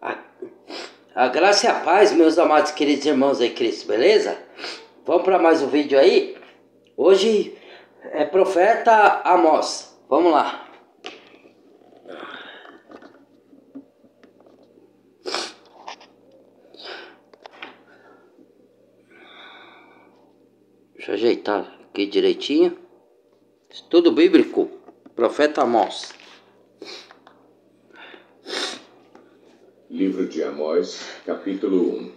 A, a graça e a paz, meus amados queridos irmãos em Cristo, beleza? Vamos para mais um vídeo aí? Hoje é profeta Amós. Vamos lá. Deixa eu ajeitar aqui direitinho. Estudo bíblico, profeta Amós. Livro de Amós, capítulo 1.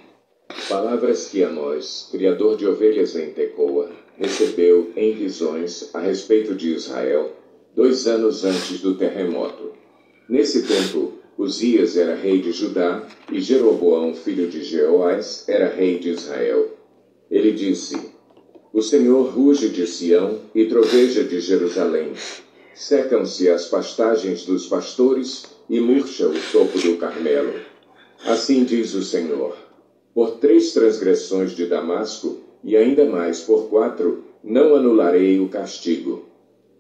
Palavras que Amós, criador de ovelhas em Tecoa, recebeu em visões a respeito de Israel, 2 anos antes do terremoto. Nesse tempo, Uzias era rei de Judá e Jeroboão, filho de Jeoás, era rei de Israel. Ele disse: O Senhor ruge de Sião e troveja de Jerusalém. Secam-se as pastagens dos pastores e murcha o topo do Carmelo. Assim diz o Senhor: por 3 transgressões de Damasco, e ainda mais por 4, não anularei o castigo.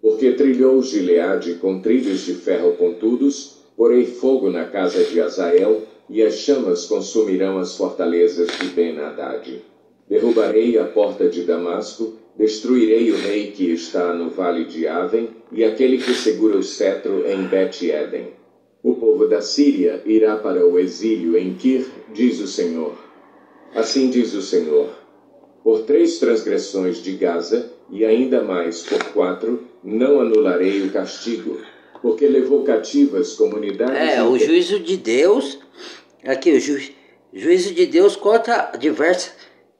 Porque trilhou Gileade com trilhos de ferro pontudos, porei fogo na casa de Azael, e as chamas consumirão as fortalezas de Ben-Hadad. Derrubarei a porta de Damasco, destruirei o rei que está no vale de Aven, e aquele que segura o cetro em Bet-Eden. O povo da Síria irá para o exílio em Kir, diz o Senhor. Assim diz o Senhor: por 3 transgressões de Gaza, e ainda mais por 4, não anularei o castigo, porque levou cativas comunidades... O juízo de Deus, aqui o juízo de Deus contra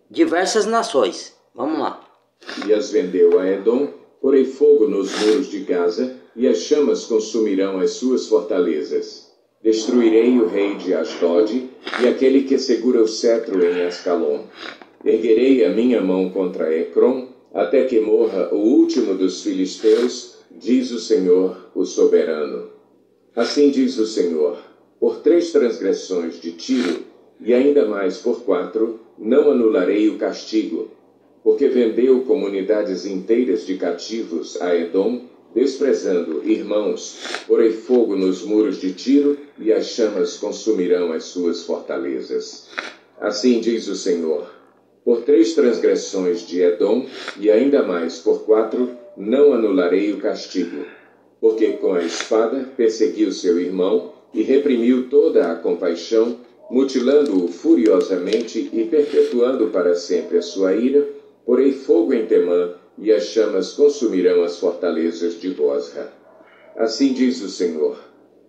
diversas nações. Vamos lá. E as vendeu a Edom, porei fogo nos muros de Gaza, e as chamas consumirão as suas fortalezas. Destruirei o rei de Asdod, e aquele que segura o cetro em Ascalon. Erguerei a minha mão contra Ecrom, até que morra o último dos filisteus, diz o Senhor, o soberano. Assim diz o Senhor: por 3 transgressões de Tiro, e ainda mais por 4, não anularei o castigo, porque vendeu comunidades inteiras de cativos a Edom, desprezando irmãos, porei fogo nos muros de Tiro, e as chamas consumirão as suas fortalezas. Assim diz o Senhor: por 3 transgressões de Edom, e ainda mais por 4, não anularei o castigo, porque com a espada perseguiu seu irmão, e reprimiu toda a compaixão, mutilando-o furiosamente e perpetuando para sempre a sua ira, porei fogo em Temã, e as chamas consumirão as fortalezas de Bosra. Assim diz o Senhor: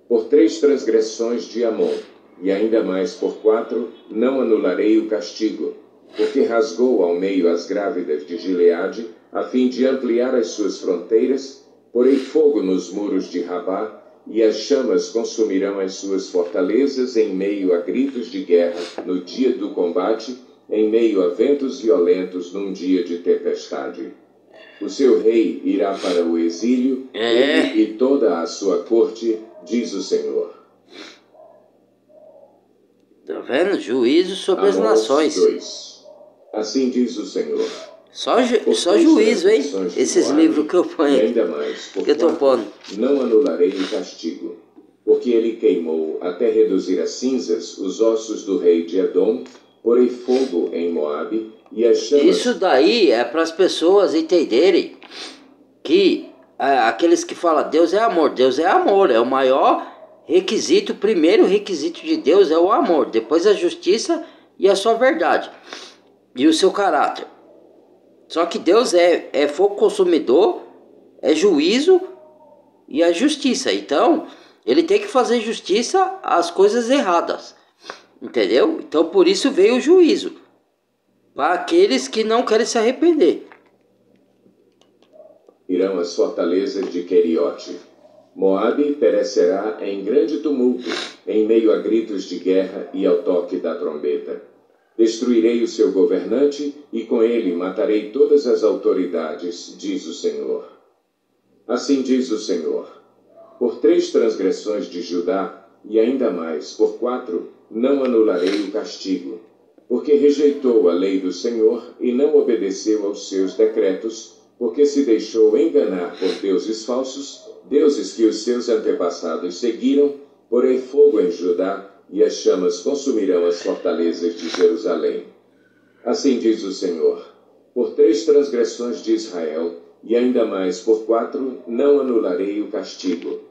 por 3 transgressões de Amon, e ainda mais por 4, não anularei o castigo, porque rasgou ao meio as grávidas de Gileade, a fim de ampliar as suas fronteiras, porei fogo nos muros de Rabá, e as chamas consumirão as suas fortalezas em meio a gritos de guerra no dia do combate, em meio a ventos violentos num dia de tempestade. O seu rei irá para o exílio, ele e toda a sua corte, diz o Senhor. Tá vendo? Juízo sobre as nações. 2. Assim diz o Senhor: Só juízo, hein? Esses livros que eu ponho e ainda mais, por que eu tô pondo. Não anularei o castigo, porque ele queimou até reduzir a cinzas os ossos do rei de Edom, porei fogo em Moabe, e as chamas... Isso daí é para as pessoas entenderem que aqueles que falam Deus é amor, é o maior requisito, o primeiro requisito de Deus é o amor, depois a justiça e a sua verdade, e o seu caráter. Só que Deus é fogo consumidor, é juízo e a justiça, então ele tem que fazer justiça às coisas erradas, entendeu? Então por isso veio o juízo para aqueles que não querem se arrepender. Irão as fortalezas de Queriote. Moabe perecerá em grande tumulto, em meio a gritos de guerra e ao toque da trombeta. Destruirei o seu governante, e com ele matarei todas as autoridades, diz o Senhor. Assim diz o Senhor: por 3 transgressões de Judá, e ainda mais por 4, não anularei o castigo, porque rejeitou a lei do Senhor e não obedeceu aos seus decretos, porque se deixou enganar por deuses falsos, deuses que os seus antepassados seguiram, porei fogo em Judá, e as chamas consumirão as fortalezas de Jerusalém. Assim diz o Senhor: por 3 transgressões de Israel, e ainda mais por 4, não anularei o castigo.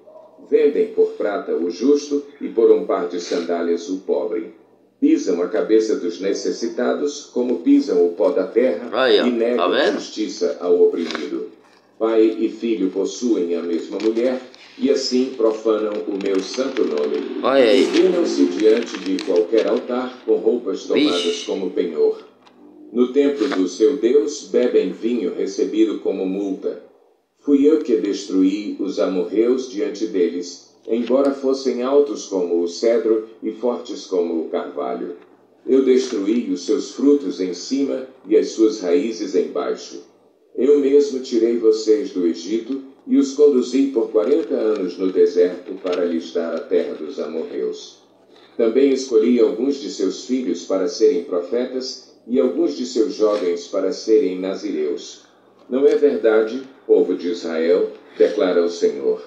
Vendem por prata o justo, e por um par de sandálias o pobre. Pisam a cabeça dos necessitados, como pisam o pó da terra, e negam justiça ao oprimido. Pai e filho possuem a mesma mulher, e assim profanam o meu santo nome. Inclinam-se diante de qualquer altar, com roupas tomadas como penhor. No templo do seu Deus, bebem vinho recebido como multa. Fui eu que destruí os amorreus diante deles, embora fossem altos como o cedro e fortes como o carvalho. Eu destruí os seus frutos em cima e as suas raízes embaixo. Eu mesmo tirei vocês do Egito e os conduzi por 40 anos no deserto para lhes dar a terra dos amorreus. Também escolhi alguns de seus filhos para serem profetas e alguns de seus jovens para serem nazireus. Não é verdade, povo de Israel, declara o Senhor.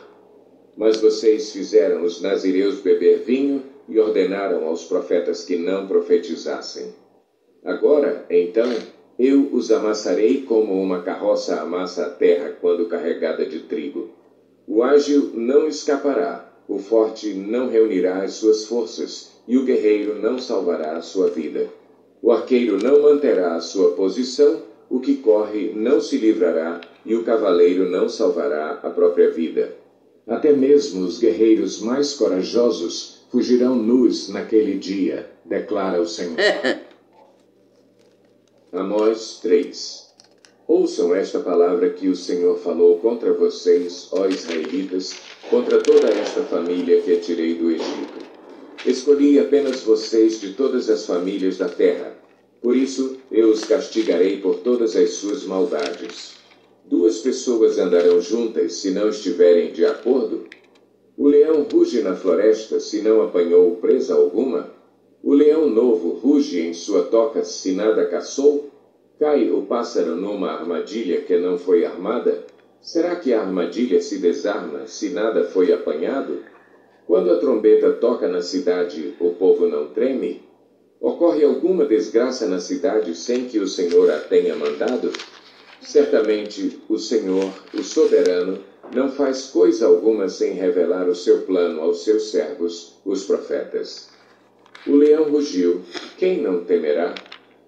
Mas vocês fizeram os nazireus beber vinho e ordenaram aos profetas que não profetizassem. Agora, então, eu os amassarei como uma carroça amassa a terra quando carregada de trigo. O ágil não escapará, o forte não reunirá as suas forças, e o guerreiro não salvará a sua vida. O arqueiro não manterá a sua posição, o que corre não se livrará, e o cavaleiro não salvará a própria vida. Até mesmo os guerreiros mais corajosos fugirão nus naquele dia, declara o Senhor. Amós 3. Ouçam esta palavra que o Senhor falou contra vocês, ó israelitas, contra toda esta família que tirei do Egito. Escolhi apenas vocês de todas as famílias da terra. Por isso, eu os castigarei por todas as suas maldades. 2 pessoas andarão juntas se não estiverem de acordo? O leão ruge na floresta se não apanhou presa alguma? O leão novo ruge em sua toca se nada caçou? Cai o pássaro numa armadilha que não foi armada? Será que a armadilha se desarma se nada foi apanhado? Quando a trombeta toca na cidade, o povo não treme? Ocorre alguma desgraça na cidade sem que o Senhor a tenha mandado? Certamente o Senhor, o soberano, não faz coisa alguma sem revelar o seu plano aos seus servos, os profetas. O leão rugiu, quem não temerá?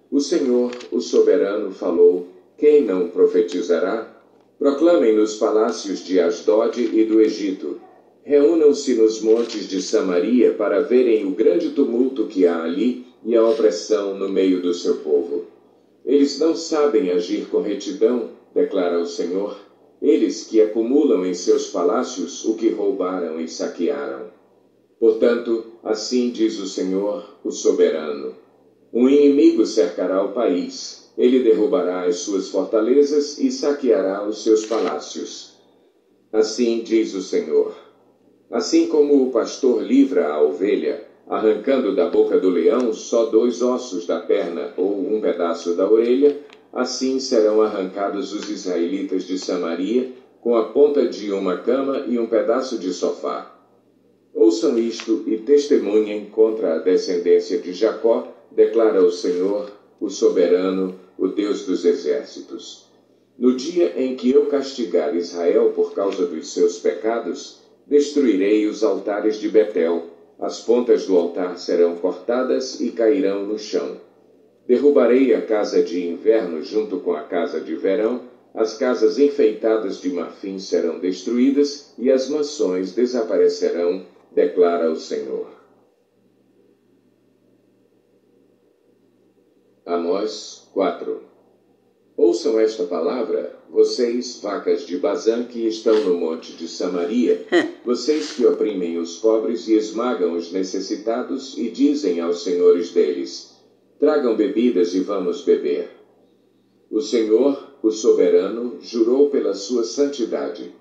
O Senhor, o soberano, falou, quem não profetizará? Proclamem nos palácios de Asdod e do Egito. Reúnam-se nos montes de Samaria para verem o grande tumulto que há ali e a opressão no meio do seu povo. Eles não sabem agir com retidão, declara o Senhor, eles que acumulam em seus palácios o que roubaram e saquearam. Portanto, assim diz o Senhor, o soberano: um inimigo cercará o país, ele derrubará as suas fortalezas e saqueará os seus palácios. Assim diz o Senhor: assim como o pastor livra a ovelha, arrancando da boca do leão só 2 ossos da perna ou um pedaço da orelha, assim serão arrancados os israelitas de Samaria, com a ponta de uma cama e um pedaço de sofá. Ouçam isto e testemunhem contra a descendência de Jacó, declara o Senhor, o soberano, o Deus dos exércitos. No dia em que eu castigar Israel por causa dos seus pecados, destruirei os altares de Betel, as pontas do altar serão cortadas e cairão no chão. Derrubarei a casa de inverno junto com a casa de verão, as casas enfeitadas de marfim serão destruídas e as mansões desaparecerão, declara o Senhor. Amós 4. Ouçam esta palavra, vocês, vacas de Bazã, que estão no monte de Samaria, vocês que oprimem os pobres e esmagam os necessitados e dizem aos senhores deles: tragam bebidas e vamos beber. O Senhor, o soberano, jurou pela sua santidade.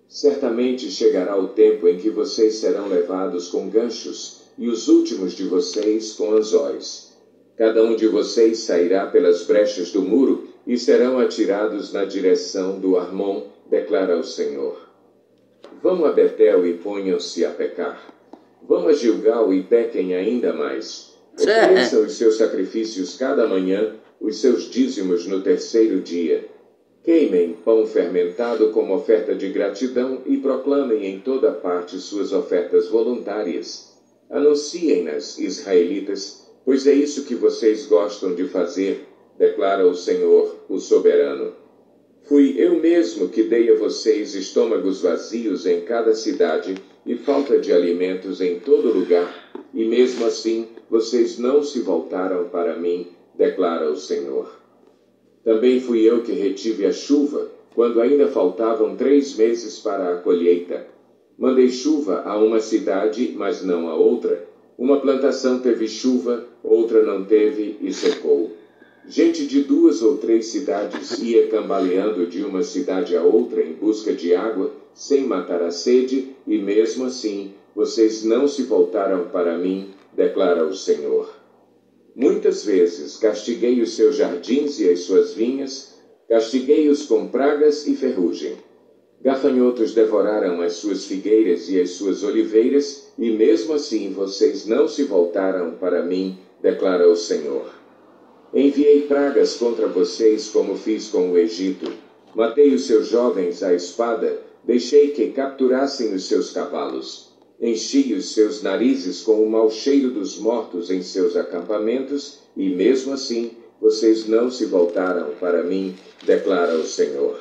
Certamente chegará o tempo em que vocês serão levados com ganchos e os últimos de vocês com anzóis. Cada um de vocês sairá pelas brechas do muro e serão atirados na direção do Armon, declara o Senhor. Vão a Betel e ponham-se a pecar. Vão a Gilgal e pequem ainda mais. Ofereçam os seus sacrifícios cada manhã, os seus dízimos no terceiro dia. Queimem pão fermentado como oferta de gratidão e proclamem em toda parte suas ofertas voluntárias. Anunciem-nas, israelitas, pois é isso que vocês gostam de fazer, declara o Senhor, o soberano. Fui eu mesmo que dei a vocês estômagos vazios em cada cidade e falta de alimentos em todo lugar, e mesmo assim vocês não se voltaram para mim, declara o Senhor. Também fui eu que retive a chuva, quando ainda faltavam 3 meses para a colheita. Mandei chuva a uma cidade, mas não a outra. Uma plantação teve chuva, outra não teve e secou. Gente de 2 ou 3 cidades ia cambaleando de uma cidade a outra em busca de água, sem matar a sede, e mesmo assim vocês não se voltaram para mim, declara o Senhor. Muitas vezes castiguei os seus jardins e as suas vinhas, castiguei-os com pragas e ferrugem. Gafanhotos devoraram as suas figueiras e as suas oliveiras, e mesmo assim vocês não se voltaram para mim, declara o Senhor. Enviei pragas contra vocês como fiz com o Egito. Matei os seus jovens à espada, deixei que capturassem os seus cavalos. Enchi os seus narizes com o mau cheiro dos mortos em seus acampamentos, e mesmo assim vocês não se voltaram para mim, declara o Senhor.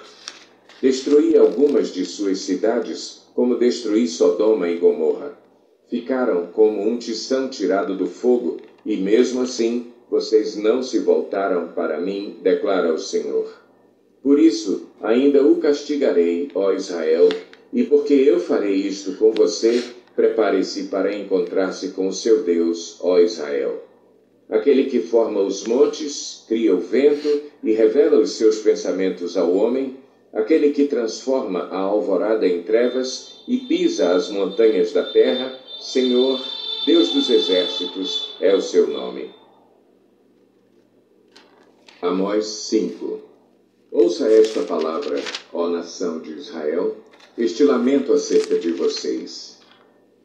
Destruí algumas de suas cidades, como destruí Sodoma e Gomorra. Ficaram como um tição tirado do fogo, e mesmo assim vocês não se voltaram para mim, declara o Senhor. Por isso, ainda o castigarei, ó Israel, e porque eu farei isto com você, prepare-se para encontrar-se com o seu Deus, ó Israel. Aquele que forma os montes, cria o vento e revela os seus pensamentos ao homem, aquele que transforma a alvorada em trevas e pisa as montanhas da terra, Senhor, Deus dos exércitos, é o seu nome. Amós 5. Ouça esta palavra, ó nação de Israel, este lamento acerca de vocês.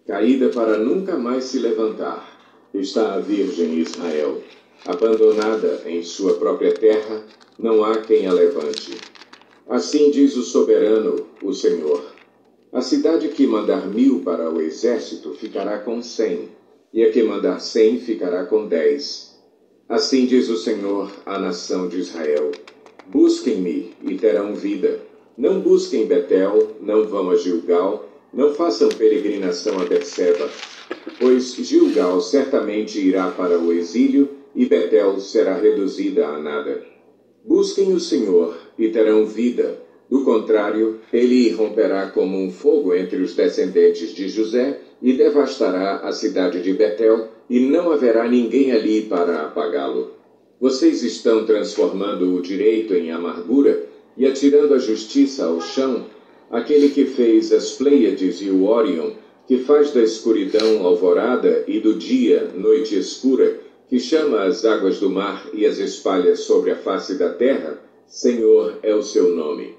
Caída para nunca mais se levantar, está a Virgem Israel. Abandonada em sua própria terra, não há quem a levante. Assim diz o soberano, o Senhor. A cidade que mandar 1000 para o exército ficará com 100, e a que mandar 100 ficará com 10. Assim diz o Senhor, a nação de Israel. Busquem-me e terão vida. Não busquem Betel, não vão a Gilgal, não façam peregrinação a Berseba, pois Gilgal certamente irá para o exílio e Betel será reduzida a nada. Busquem o Senhor e terão vida. Do contrário, ele irromperá como um fogo entre os descendentes de José e devastará a cidade de Betel, e não haverá ninguém ali para apagá-lo. Vocês estão transformando o direito em amargura e atirando a justiça ao chão, aquele que fez as Pleiades e o Órion, que faz da escuridão alvorada e do dia noite escura, que chama as águas do mar e as espalha sobre a face da terra, Senhor é o seu nome.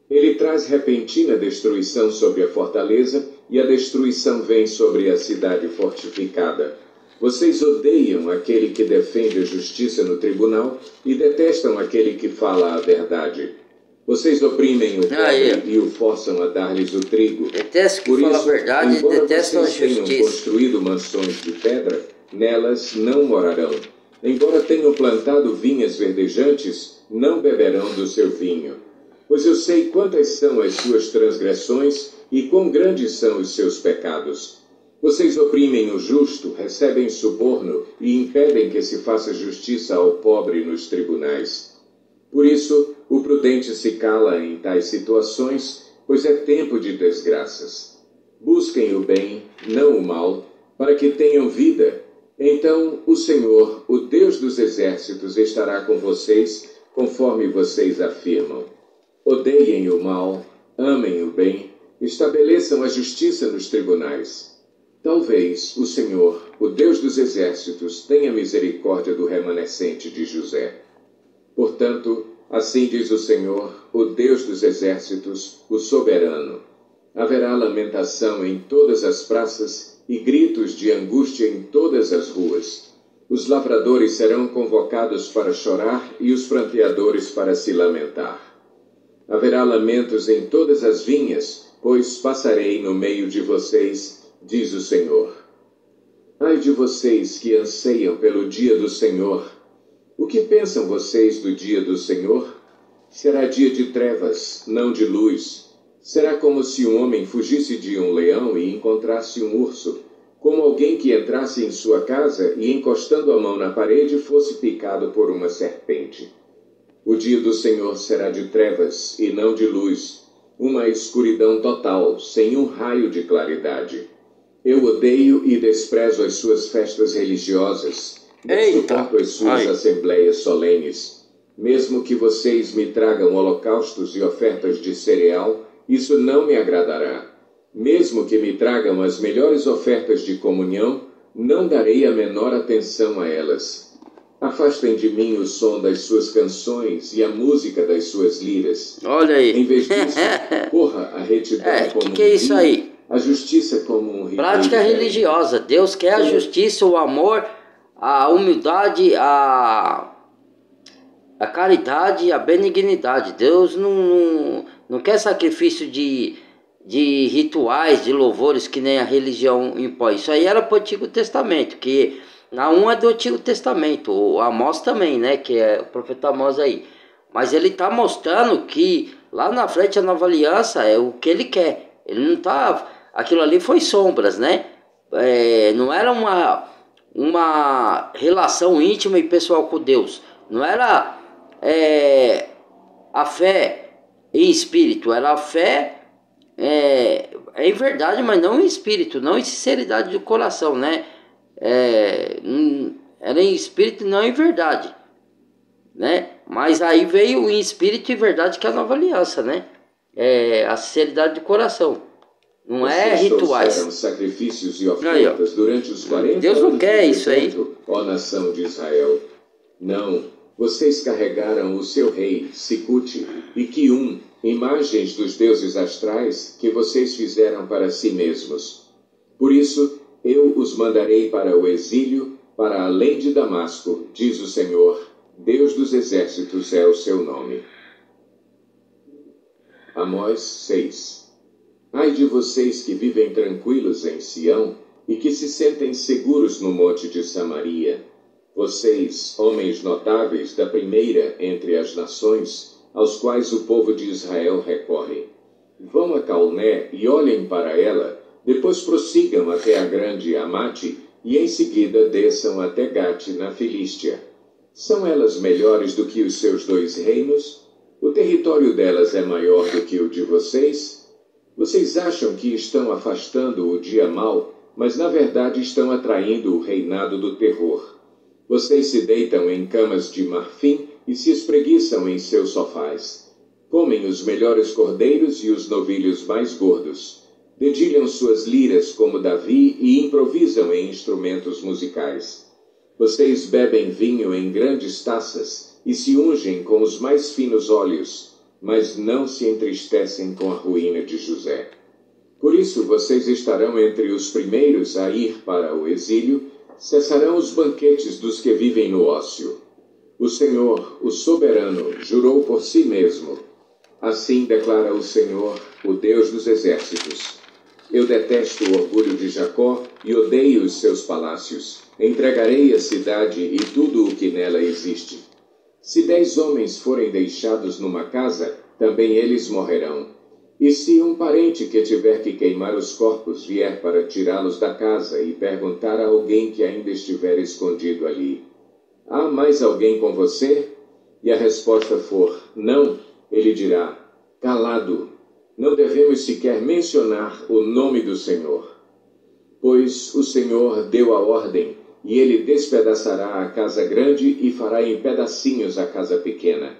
Ele traz repentina destruição sobre a fortaleza, e a destruição vem sobre a cidade fortificada. Vocês odeiam aquele que defende a justiça no tribunal e detestam aquele que fala a verdade. Vocês oprimem o pobre e o forçam a dar-lhes o trigo. Detestam que fala a verdade e detestam a justiça. Tenham construído mansões de pedra, nelas não morarão. Embora tenham plantado vinhas verdejantes, não beberão do seu vinho. Pois eu sei quantas são as suas transgressões e quão grandes são os seus pecados. Vocês oprimem o justo, recebem suborno e impedem que se faça justiça ao pobre nos tribunais. Por isso, o prudente se cala em tais situações, pois é tempo de desgraças. Busquem o bem, não o mal, para que tenham vida. Então o Senhor, o Deus dos exércitos, estará com vocês, conforme vocês afirmam. Odeiem o mal, amem o bem, estabeleçam a justiça nos tribunais. Talvez o Senhor, o Deus dos exércitos, tenha misericórdia do remanescente de José. Portanto, assim diz o Senhor, o Deus dos exércitos, o soberano. Haverá lamentação em todas as praças e gritos de angústia em todas as ruas. Os lavradores serão convocados para chorar e os pranteadores para se lamentar. Haverá lamentos em todas as vinhas, pois passarei no meio de vocês, diz o Senhor. Ai de vocês que anseiam pelo dia do Senhor. O que pensam vocês do dia do Senhor? Será dia de trevas, não de luz. Será como se um homem fugisse de um leão e encontrasse um urso, como alguém que entrasse em sua casa e, encostando a mão na parede, fosse picado por uma serpente. O dia do Senhor será de trevas e não de luz, uma escuridão total, sem um raio de claridade. Eu odeio e desprezo as suas festas religiosas, não suporto as suas assembleias solenes. Mesmo que vocês me tragam holocaustos e ofertas de cereal, isso não me agradará. Mesmo que me tragam as melhores ofertas de comunhão, não darei a menor atenção a elas. Afastem de mim o som das suas canções e a música das suas liras. Olha aí. Em vez disso, corra a retidão como que é isso aí? A justiça como um rio. Prática religiosa. Deus quer a justiça, o amor, a humildade, a caridade, a benignidade. Deus não quer sacrifício de rituais, de louvores que nem a religião impõe. Isso aí era para o Antigo Testamento, que Naum é do Antigo Testamento, o Amós também, né, que é o profeta Amós aí. Mas ele está mostrando que lá na frente a nova aliança é o que ele quer. Ele não está... Aquilo ali foi sombras, né? Não era uma relação íntima e pessoal com Deus. Não era a fé em espírito, era a fé em verdade, mas não em espírito, não em sinceridade do coração, né? Era em espírito, não em verdade, né? Mas aí veio em espírito e verdade, que é a nova aliança, né? A sinceridade do coração. Não é rituais. Sacrifícios e ofertas durante os 40 Deus não quer isso aí. Ó nação de Israel. Não, vocês carregaram o seu rei, Sicute, e Quium, imagens dos deuses astrais que vocês fizeram para si mesmos. Por isso, eu os mandarei para o exílio, para além de Damasco, diz o Senhor, Deus dos exércitos é o seu nome. Amós 6. Ai de vocês que vivem tranquilos em Sião e que se sentem seguros no monte de Samaria. Vocês, homens notáveis da primeira entre as nações, aos quais o povo de Israel recorre. Vão a Calné e olhem para ela, depois prossigam até a grande Amate e em seguida desçam até Gate na Filístia. São elas melhores do que os seus 2 reinos? O território delas é maior do que o de vocês? Vocês acham que estão afastando o dia mau, mas na verdade estão atraindo o reinado do terror. Vocês se deitam em camas de marfim e se espreguiçam em seus sofás. Comem os melhores cordeiros e os novilhos mais gordos. Dedilham suas liras como Davi e improvisam em instrumentos musicais. Vocês bebem vinho em grandes taças e se ungem com os mais finos óleos, mas não se entristecem com a ruína de José. Por isso vocês estarão entre os primeiros a ir para o exílio, cessarão os banquetes dos que vivem no ócio. O Senhor, o soberano, jurou por si mesmo. Assim declara o Senhor, o Deus dos exércitos. Eu detesto o orgulho de Jacó e odeio os seus palácios. Entregarei a cidade e tudo o que nela existe. Se 10 homens forem deixados numa casa, também eles morrerão. E se um parente que tiver que queimar os corpos vier para tirá-los da casa e perguntar a alguém que ainda estiver escondido ali, há mais alguém com você? E a resposta for, não, ele dirá, calado, não devemos sequer mencionar o nome do Senhor. Pois o Senhor deu a ordem, e ele despedaçará a casa grande e fará em pedacinhos a casa pequena.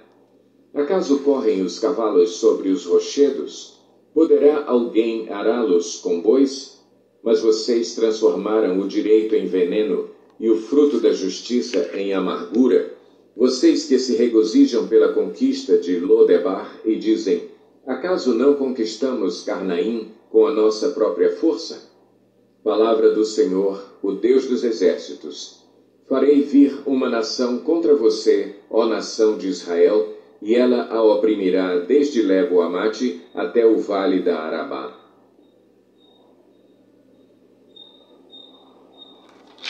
Acaso correm os cavalos sobre os rochedos? Poderá alguém ará-los com bois? Mas vocês transformaram o direito em veneno e o fruto da justiça em amargura. Vocês que se regozijam pela conquista de Lodebar e dizem, acaso não conquistamos Carnaim com a nossa própria força? Palavra do Senhor, o Deus dos exércitos. Farei vir uma nação contra você, ó nação de Israel, e ela a oprimirá desde Lebo-Amate até o vale da Arabá.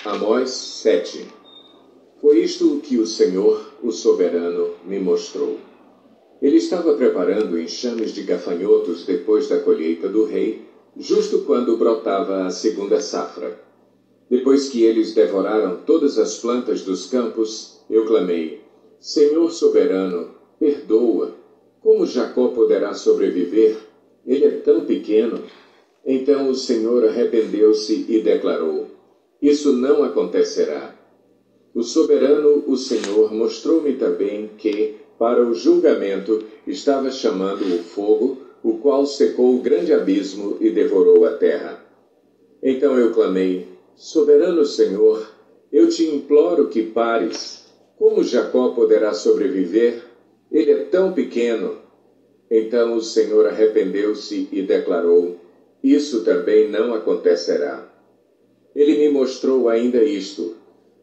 Amós 7. Foi isto o que o Senhor, o soberano, me mostrou. Ele estava preparando enxames de gafanhotos depois da colheita do rei, justo quando brotava a segunda safra. Depois que eles devoraram todas as plantas dos campos, eu clamei: Senhor soberano, perdoa. Como Jacó poderá sobreviver? Ele é tão pequeno. Então o Senhor arrependeu-se e declarou: isso não acontecerá. O soberano, o Senhor, mostrou-me também que, para o julgamento, estava chamando o fogo, o qual secou o grande abismo e devorou a terra. Então eu clamei: soberano Senhor, eu te imploro que pares. Como Jacó poderá sobreviver? Ele é tão pequeno. Então o Senhor arrependeu-se e declarou: isso também não acontecerá. Ele me mostrou ainda isto.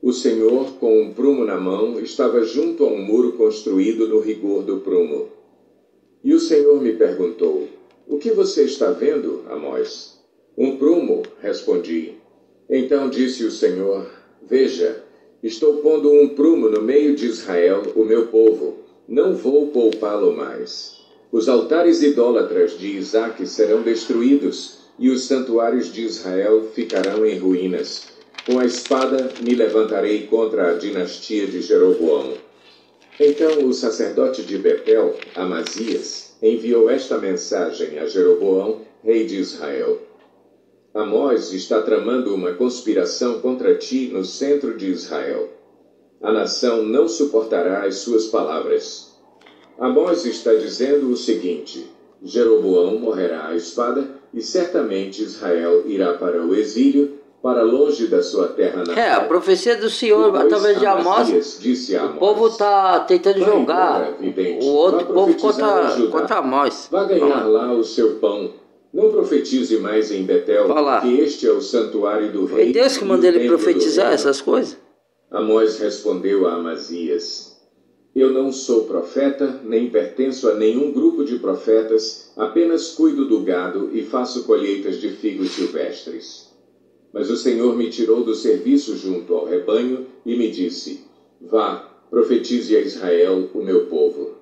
O Senhor, com um prumo na mão, estava junto a um muro construído no rigor do prumo. E o Senhor me perguntou: o que você está vendo, Amós? Um prumo, respondi. Então disse o Senhor: veja, estou pondo um prumo no meio de Israel, o meu povo. Não vou poupá-lo mais. Os altares idólatras de Isaque serão destruídos, e os santuários de Israel ficarão em ruínas. Com a espada me levantarei contra a dinastia de Jeroboão. Então o sacerdote de Betel, Amazias, enviou esta mensagem a Jeroboão, rei de Israel: Amós está tramando uma conspiração contra ti no centro de Israel. A nação não suportará as suas palavras. Amós está dizendo o seguinte: Jeroboão morrerá à espada, e certamente Israel irá para o exílio, para longe da sua terra natal. A profecia do Senhor, através de Amós, o povo está tentando jogar o outro povo contra Amós. Vá ganhar lá o seu pão. Não profetize mais em Betel, que este é o santuário do rei. É Deus que manda ele profetizar essas coisas. Amós respondeu a Amazias: eu não sou profeta, nem pertenço a nenhum grupo de profetas, apenas cuido do gado e faço colheitas de figos silvestres. Mas o Senhor me tirou do serviço junto ao rebanho e me disse: vá, profetize a Israel, o meu povo.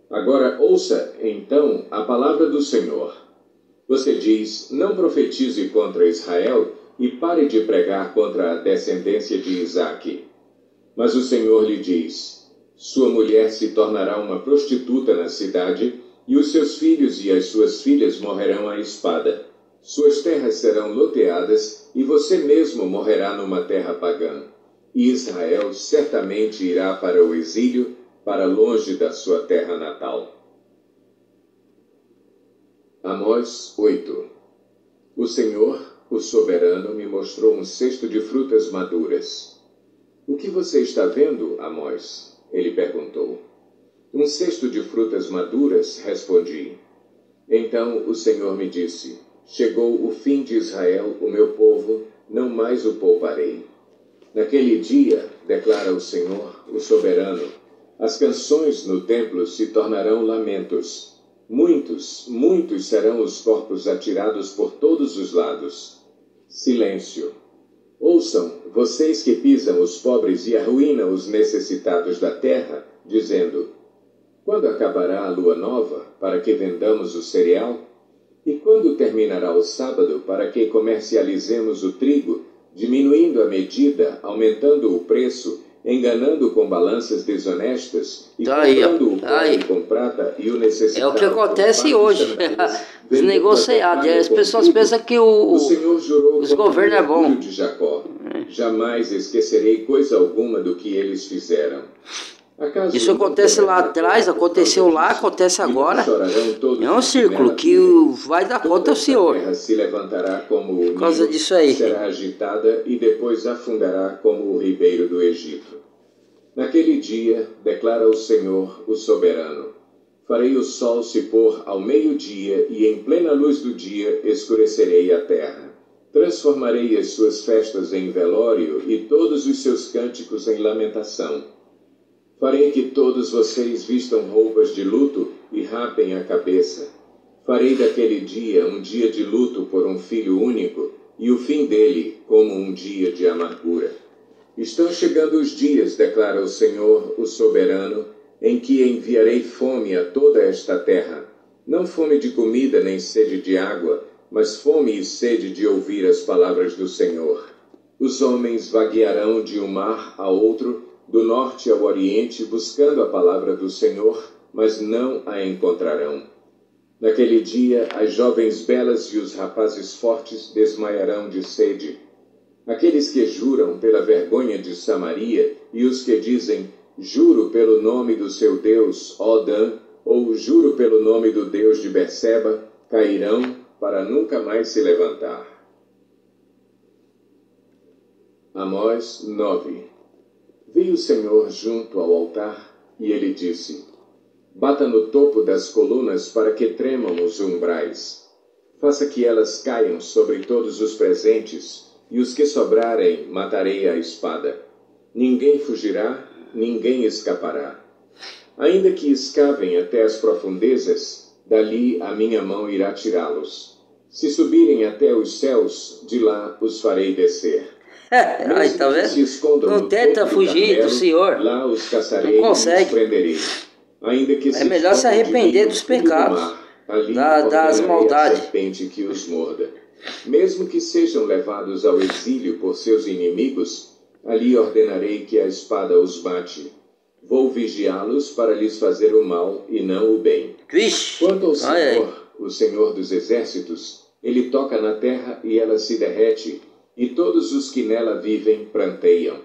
Agora ouça, então, a palavra do Senhor. Você diz: não profetize contra Israel e pare de pregar contra a descendência de Isaque. Mas o Senhor lhe diz: sua mulher se tornará uma prostituta na cidade, e os seus filhos e as suas filhas morrerão à espada. Suas terras serão loteadas, e você mesmo morrerá numa terra pagã. E Israel certamente irá para o exílio, para longe da sua terra natal. Amós 8. O Senhor, o soberano, me mostrou um cesto de frutas maduras. O que você está vendo, Amós? Ele perguntou. Um cesto de frutas maduras, respondi. Então o Senhor me disse: chegou o fim de Israel, o meu povo, não mais o pouparei. Naquele dia, declara o Senhor, o soberano, as canções no templo se tornarão lamentos. Muitos, muitos serão os corpos atirados por todos os lados. Silêncio. Ouçam, vocês que pisam os pobres e arruinam os necessitados da terra, dizendo: quando acabará a lua nova, para que vendamos o cereal? E quando terminará o sábado, para que comercializemos o trigo, diminuindo a medida, aumentando o preço, enganando com balanças desonestas e comprando o pobre com prata e o necessitado. É o que acontece hoje. Os negociados. As pessoas pensam que os governos é bom. De Jacó. Jamais esquecerei coisa alguma do que eles fizeram. Isso acontece lá atrás, aconteceu lá, acontece agora. É um círculo que vai dar conta ao Senhor. A terra se levantará como o Nilo, por causa disso aí. Será agitada e depois afundará como o ribeiro do Egito. Naquele dia, declara o Senhor, o soberano, farei o sol se pôr ao meio-dia e em plena luz do dia escurecerei a terra. Transformarei as suas festas em velório e todos os seus cânticos em lamentação. Farei que todos vocês vistam roupas de luto e rapem a cabeça. Farei daquele dia um dia de luto por um filho único, e o fim dele como um dia de amargura. Estão chegando os dias, declara o Senhor, o soberano, em que enviarei fome a toda esta terra. Não fome de comida nem sede de água, mas fome e sede de ouvir as palavras do Senhor. Os homens vaguearão de um mar a outro, do norte ao oriente, buscando a palavra do Senhor, mas não a encontrarão. Naquele dia, as jovens belas e os rapazes fortes desmaiarão de sede. Aqueles que juram pela vergonha de Samaria e os que dizem, juro pelo nome do seu Deus, ó Dan, ou juro pelo nome do Deus de Berseba, cairão para nunca mais se levantar. Amós 9. Veio o Senhor junto ao altar e ele disse, bata no topo das colunas para que tremam os umbrais. Faça que elas caiam sobre todos os presentes, e os que sobrarem matarei à espada. Ninguém fugirá, ninguém escapará. Ainda que escavem até as profundezas, dali a minha mão irá tirá-los. Se subirem até os céus, de lá os farei descer. Aí, tá vendo? Não tenta fugir do Senhor. Lá os caçarei não consegue. E os prenderei. Ainda que é melhor se arrepender dos pecados, das maldades. Serpente que os morda. Mesmo que sejam levados ao exílio por seus inimigos, ali ordenarei que a espada os mate. Vou vigiá-los para lhes fazer o mal e não o bem. Vixe. Quanto ao Senhor, o Senhor dos exércitos, ele toca na terra e ela se derrete, e todos os que nela vivem pranteiam.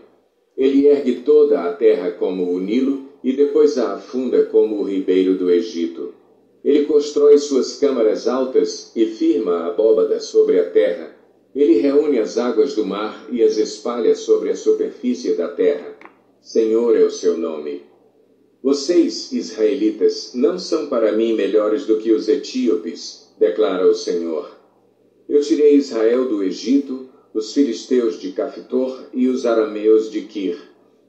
Ele ergue toda a terra como o Nilo, e depois a afunda como o ribeiro do Egito. Ele constrói suas câmaras altas e firma a abóbada sobre a terra. Ele reúne as águas do mar e as espalha sobre a superfície da terra. Senhor é o seu nome. Vocês, israelitas, não são para mim melhores do que os etíopes, declara o Senhor. Eu tirei Israel do Egito, os filisteus de Cafitor e os arameus de Quir.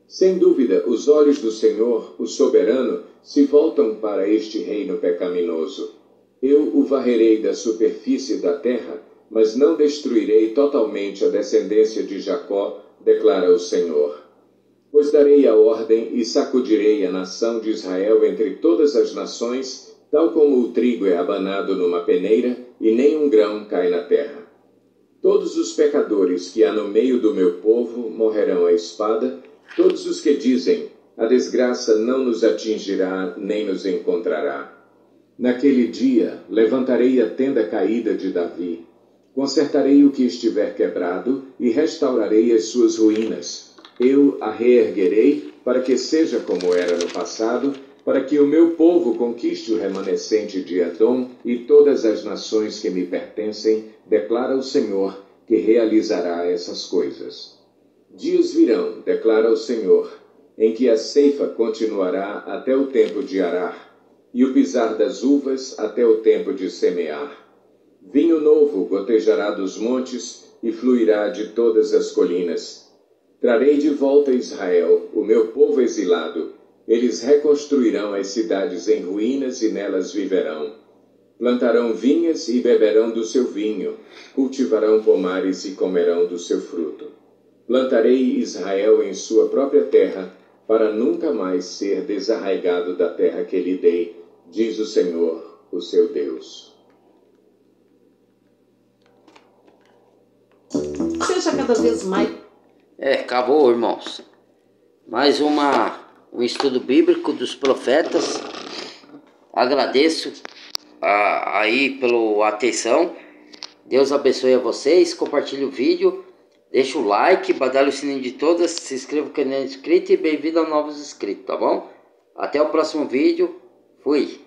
Sem dúvida, os olhos do Senhor, o soberano, se voltam para este reino pecaminoso. Eu o varrerei da superfície da terra, mas não destruirei totalmente a descendência de Jacó, declara o Senhor. Pois darei a ordem e sacudirei a nação de Israel entre todas as nações, tal como o trigo é abanado numa peneira e nem um grão cai na terra. Todos os pecadores que há no meio do meu povo morrerão à espada, todos os que dizem, a desgraça não nos atingirá nem nos encontrará. Naquele dia levantarei a tenda caída de Davi, consertarei o que estiver quebrado e restaurarei as suas ruínas. Eu a reerguerei para que seja como era no passado, para que o meu povo conquiste o remanescente de Edom e todas as nações que me pertencem, declara o Senhor, que realizará essas coisas. Dias virão, declara o Senhor, em que a ceifa continuará até o tempo de arar, e o pisar das uvas até o tempo de semear. Vinho novo gotejará dos montes e fluirá de todas as colinas. Trarei de volta Israel, o meu povo exilado. Eles reconstruirão as cidades em ruínas e nelas viverão. Plantarão vinhas e beberão do seu vinho. Cultivarão pomares e comerão do seu fruto. Plantarei Israel em sua própria terra, para nunca mais ser desarraigado da terra que lhe dei, diz o Senhor, o seu Deus. Seja cada vez mais... Acabou, irmãos. Mais um estudo bíblico dos profetas. Agradeço aí pela atenção. Deus abençoe a vocês. Compartilhe o vídeo. Deixa o like, badale o sininho de todas, se inscreva no canal inscrito e bem-vindo a novos inscritos, tá bom? Até o próximo vídeo. Fui!